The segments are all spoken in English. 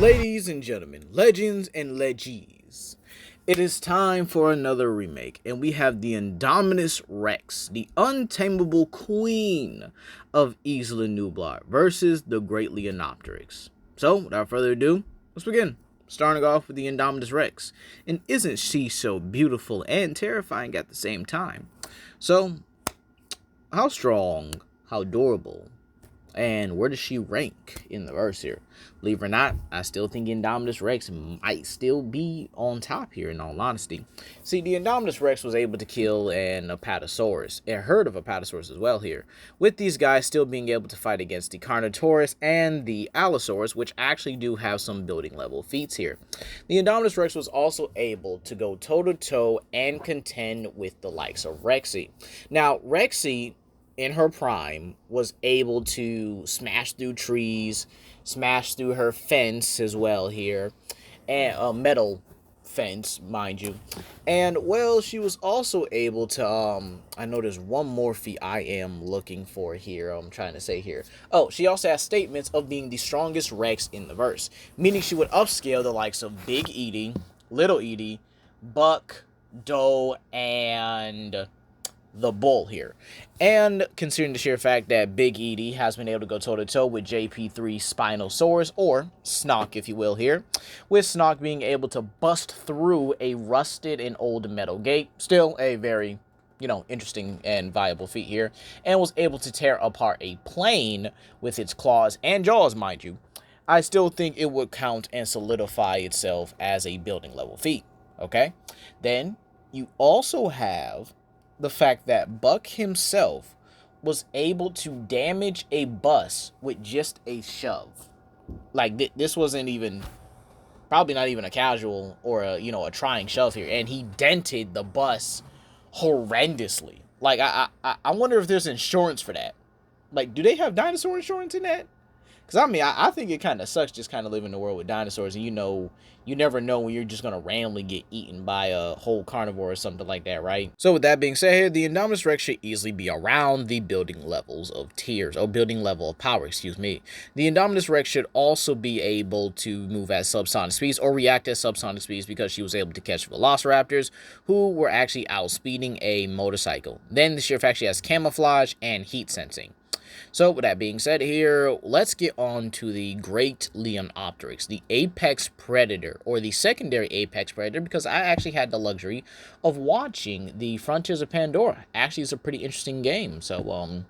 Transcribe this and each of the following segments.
Ladies and gentlemen, legends and legies, it is time for another remake, and we have the Indominus Rex, the untamable queen of Isla Nublar, versus the great Leonopteryx. So, without further ado, let's begin. Starting off with the Indominus Rex, and isn't she so beautiful and terrifying at the same time? So, how strong, how adorable, and where does she rank in the verse here? Believe it or not, I still think Indominus Rex might still be on top here, in all honesty. See, the Indominus Rex was able to kill an Apatosaurus, a herd of Apatosaurus as well here, with these guys still being able to fight against the Carnotaurus and the Allosaurus, which actually do have some building level feats here. The Indominus Rex was also able to go toe-to-toe and contend with the likes of Rexy. Now, Rexy, in her prime, was able to smash through trees, smash through her fence as well here, and a metal fence, mind you. And well, she was also able to I know there's one more feat I am looking for here. I'm trying to say here. Oh, she also has statements of being the strongest Rex in the verse, meaning she would upscale the likes of Big Edie, Little Edie, Buck, Doe, and the bull here. And considering the sheer fact that Big Edie has been able to go toe-to-toe with JP3 Spinosaurus, or Snock if you will here, with Snock being able to bust through a rusted and old metal gate, still a very, interesting and viable feat here, and was able to tear apart a plane with its claws and jaws, mind you, I still think it would count and solidify itself as a building level feat, okay? Then you also have the fact that Buck himself was able to damage a bus with just a shove. Like, this wasn't even, probably not even a casual or a trying shove here. And he dented the bus horrendously. Like, I wonder if there's insurance for that. Like, do they have dinosaur insurance in that? Because, I think it kind of sucks just kind of living in the world with dinosaurs. And, you never know when you're just going to randomly get eaten by a whole carnivore or something like that, right? So, with that being said here, the Indominus Rex should easily be around the building levels of tiers, or building level of power, excuse me. The Indominus Rex should also be able to move at subsonic speeds or react at subsonic speeds because she was able to catch velociraptors who were actually outspeeding a motorcycle. Then, the sheer fact she has camouflage and heat sensing. So, with that being said here, let's get on to the great Leonopteryx, the apex predator, or the secondary apex predator, because I actually had the luxury of watching the Frontiers of Pandora. Actually, it's a pretty interesting game, so,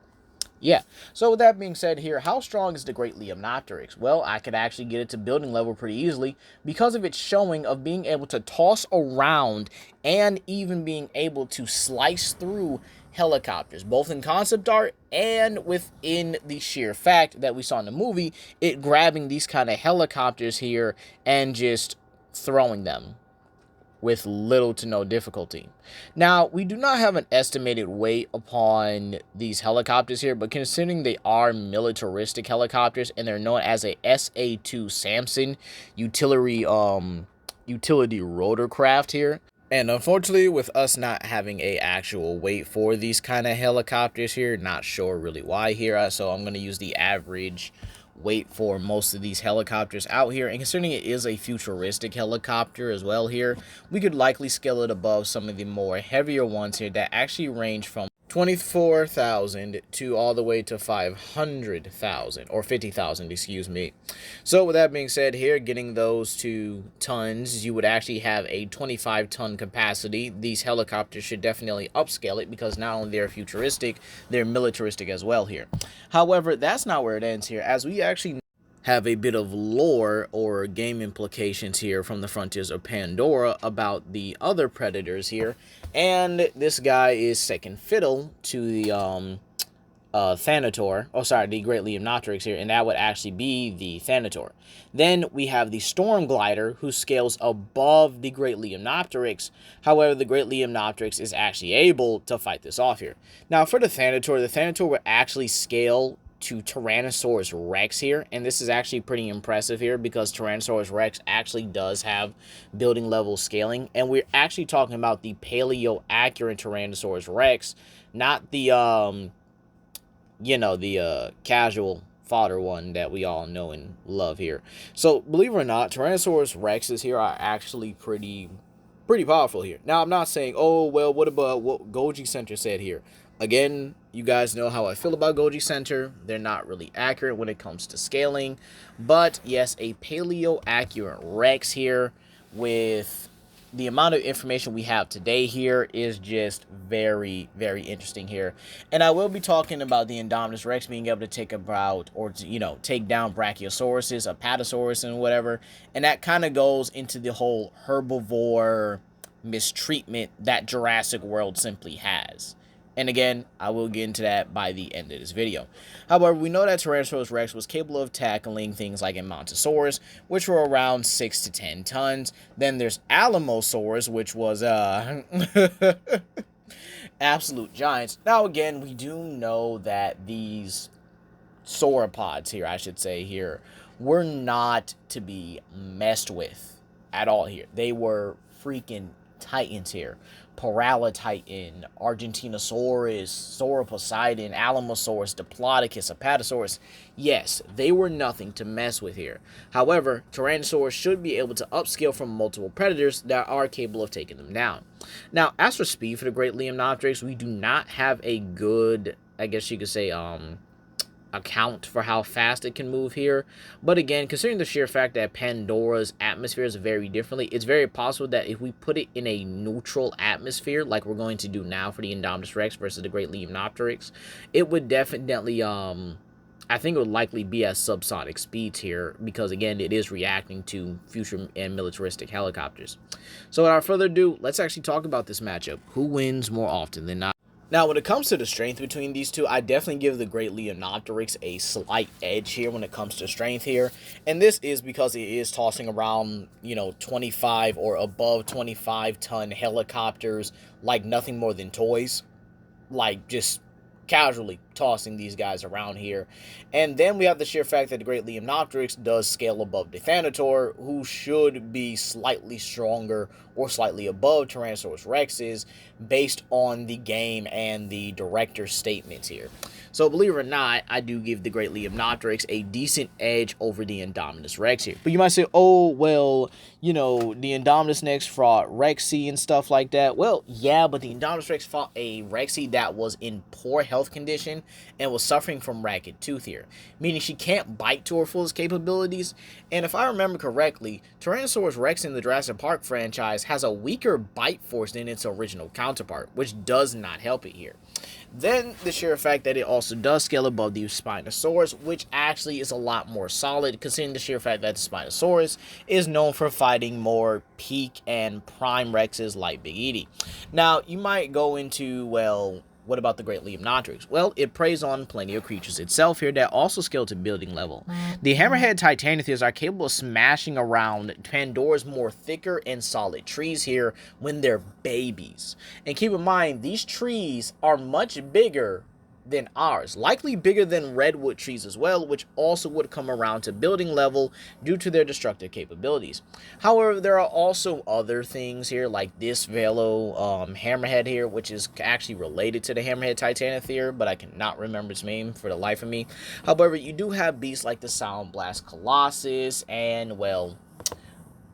yeah. So, with that being said here, how strong is the great Leonopteryx? Well, I could actually get it to building level pretty easily because of its showing of being able to toss around and even being able to slice through helicopters, both in concept art and within the sheer fact that we saw in the movie, it grabbing these kind of helicopters here and just throwing them with little to no difficulty. Now, we do not have an estimated weight upon these helicopters here, but considering they are militaristic helicopters and they're known as a SA-2 Samson utility rotorcraft here, and unfortunately, with us not having a actual weight for these kind of helicopters here, not sure really why here, so I'm going to use the average weight for most of these helicopters out here. And considering it is a futuristic helicopter as well here, we could likely scale it above some of the more heavier ones here that actually range from 24,000 to all the way to 500,000 or 50,000, excuse me. So with that being said here, getting those to tons, you would actually have a 25-ton capacity. These helicopters should definitely upscale it because not only they're futuristic, they're militaristic as well here. However, that's not where it ends here, as we actually have a bit of lore or game implications here from the Frontiers of Pandora about the other predators here. And this guy is second fiddle to the Thanator, the Great Leonopteryx here, and that would actually be the Thanator. Then we have the Storm Glider, who scales above the Great Leonopteryx. However, the Great Leonopteryx is actually able to fight this off here. Now, for the Thanator would actually scale to Tyrannosaurus Rex here, and this is actually pretty impressive here because Tyrannosaurus Rex actually does have building level scaling, and we're actually talking about the paleo accurate Tyrannosaurus Rex, not the casual fodder one that we all know and love here. So believe it or not, Tyrannosaurus Rexes here are actually pretty powerful here. Now I'm not saying, oh well, what about what Golgi Center said here? Again, you guys know how I feel about Golgi Center. They're not really accurate when it comes to scaling. But yes, a paleo accurate Rex here with the amount of information we have today here is just very, very interesting here. And I will be talking about the Indominus Rex being able to take about, or to, you know, take down Brachiosauruses, Apatosaurus, and whatever. And that kind of goes into the whole herbivore mistreatment that Jurassic World simply has. And again, I will get into that by the end of this video. However, we know that Tyrannosaurus Rex was capable of tackling things like Montosaurus, which were around 6 to 10 tons. Then there's Alamosaurus, which was absolute giants. Now again, we do know that these sauropods here, I should say here, were not to be messed with at all here. They were freaking titans here. Paralotitan, Argentinosaurus, Sauroposeidon, Alamosaurus, Diplodocus, Apatosaurus. Yes, they were nothing to mess with here. However, Tyrannosaurus should be able to upscale from multiple predators that are capable of taking them down. Now, as for speed for the great Leonopteryx, we do not have a good, I guess you could say, account for how fast it can move here. But again, considering the sheer fact that Pandora's atmosphere is very differently, it's very possible that if we put it in a neutral atmosphere, like we're going to do now for the Indominus Rex versus the Great Leonopteryx, it would definitely, I think it would likely be at subsonic speeds here, because again, it is reacting to future and militaristic helicopters. So without further ado, let's actually talk about this matchup. Who wins more often than not? Now, when it comes to the strength between these two, I definitely give the Great Leonopteryx a slight edge here when it comes to strength here. And this is because it is tossing around, you know, 25 or above 25-ton helicopters like nothing more than toys. Like, just casually tossing these guys around here. And then we have the sheer fact that the Great Leonopteryx does scale above the Thanator, who should be slightly stronger or slightly above Tyrannosaurus Rexes based on the game and the director's statements here. So believe it or not, I do give the Great Leonopteryx a decent edge over the Indominus Rex here. But you might say, oh, well, you know, the Indominus Rex fought Rexy and stuff like that. Well, yeah, but the Indominus Rex fought a Rexy that was in poor health condition and was suffering from ragged tooth here, meaning she can't bite to her fullest capabilities. And if I remember correctly, Tyrannosaurus Rex in the Jurassic Park franchise has a weaker bite force than its original counterpart, which does not help it here. Then the sheer fact that it also does scale above the Spinosaurus, which actually is a lot more solid, considering the sheer fact that the Spinosaurus is known for fighting more peak and prime Rexes like Big Edie. Now, you might go into, well, what about the Great Leonopteryx? Well, it preys on plenty of creatures itself here that also scale to building level. The hammerhead Titanotheres are capable of smashing around Pandora's more thicker and solid trees here when they're babies. And keep in mind, these trees are much bigger than ours, likely bigger than redwood trees as well, which also would come around to building level due to their destructive capabilities. However, there are also other things here, like this Velo hammerhead here, which is actually related to the hammerhead Titanothere, but I cannot remember its name for the life of me. However, you do have beasts like the Sound Blast Colossus and, well,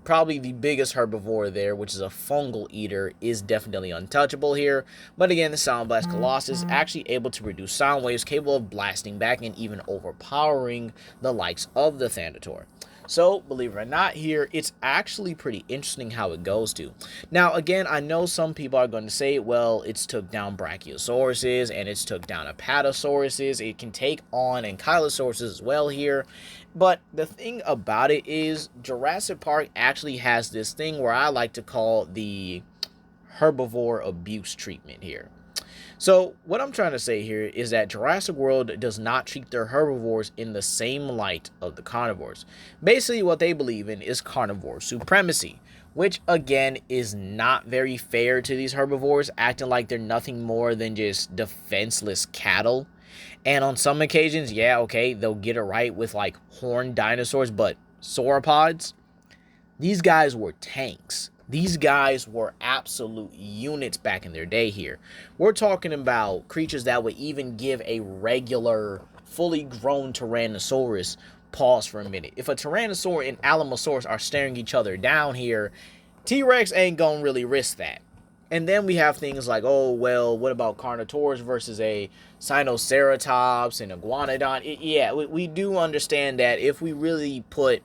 probably the biggest herbivore there, which is a fungal eater, is definitely untouchable here. But again, the Sound Blast Colossus is actually able to produce sound waves capable of blasting back and even overpowering the likes of the Thanator. So, believe it or not here, it's actually pretty interesting how it goes to. Now, again, I know some people are going to say, well, it's took down Brachiosauruses and it's took down Apatosauruses. It can take on Ankylosauruses as well here. But the thing about it is Jurassic Park actually has this thing where I like to call the herbivore abuse treatment here. So what I'm trying to say here is that Jurassic World does not treat their herbivores in the same light of the carnivores. Basically what they believe in is carnivore supremacy, which again is not very fair to these herbivores, acting like they're nothing more than just defenseless cattle. And on some occasions, yeah, okay, they'll get it right with like horned dinosaurs, but sauropods, these guys were tanks. These guys were absolute units back in their day here. We're talking about creatures that would even give a regular fully grown Tyrannosaurus pause for a minute. If a Tyrannosaur and Alamosaurus are staring each other down here, T-Rex ain't gonna really risk that. And then we have things like, oh, well, what about Carnotaurus versus a Sinoceratops and Iguanodon? Yeah, we do understand that if we really put,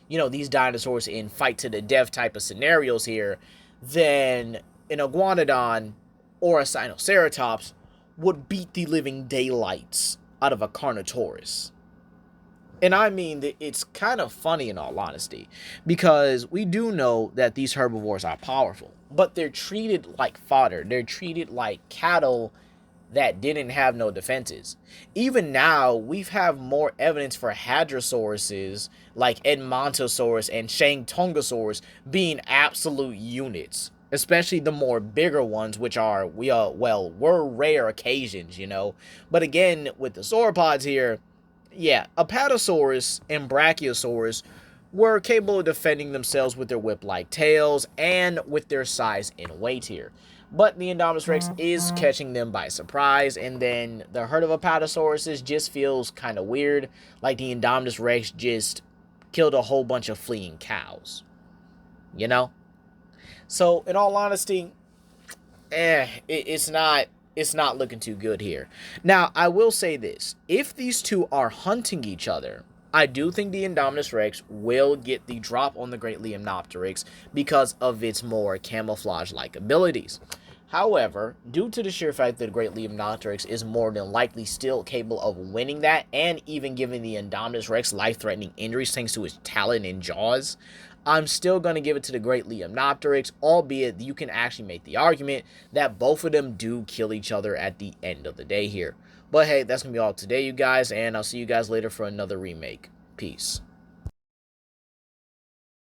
these dinosaurs in fight to the death type of scenarios here, then an Iguanodon or a Sinoceratops would beat the living daylights out of a Carnotaurus. And I mean that it's kind of funny in all honesty, because we do know that these herbivores are powerful, but they're treated like fodder. They're treated like cattle that didn't have no defenses. Even now, we've have more evidence for hadrosauruses like Edmontosaurus and Shantongosaurus being absolute units, especially the more bigger ones, which were rare occasions, But again, with the sauropods here, yeah, Apatosaurus and Brachiosaurus were capable of defending themselves with their whip-like tails and with their size and weight here. But the Indominus Rex is catching them by surprise, and then the herd of Apatosauruses just feels kind of weird, like the Indominus Rex just killed a whole bunch of fleeing cows. So, in all honesty, it's not looking too good here. Now, I will say this. If these two are hunting each other, I do think the Indominus Rex will get the drop on the Great Leonopteryx because of its more camouflage-like abilities. However, due to the sheer fact that the Great Leonopteryx is more than likely still capable of winning that and even giving the Indominus Rex life-threatening injuries thanks to its talon and jaws, I'm still going to give it to the Great Leonopteryx, albeit you can actually make the argument that both of them do kill each other at the end of the day here. But hey, that's going to be all today, you guys, and I'll see you guys later for another remake. Peace.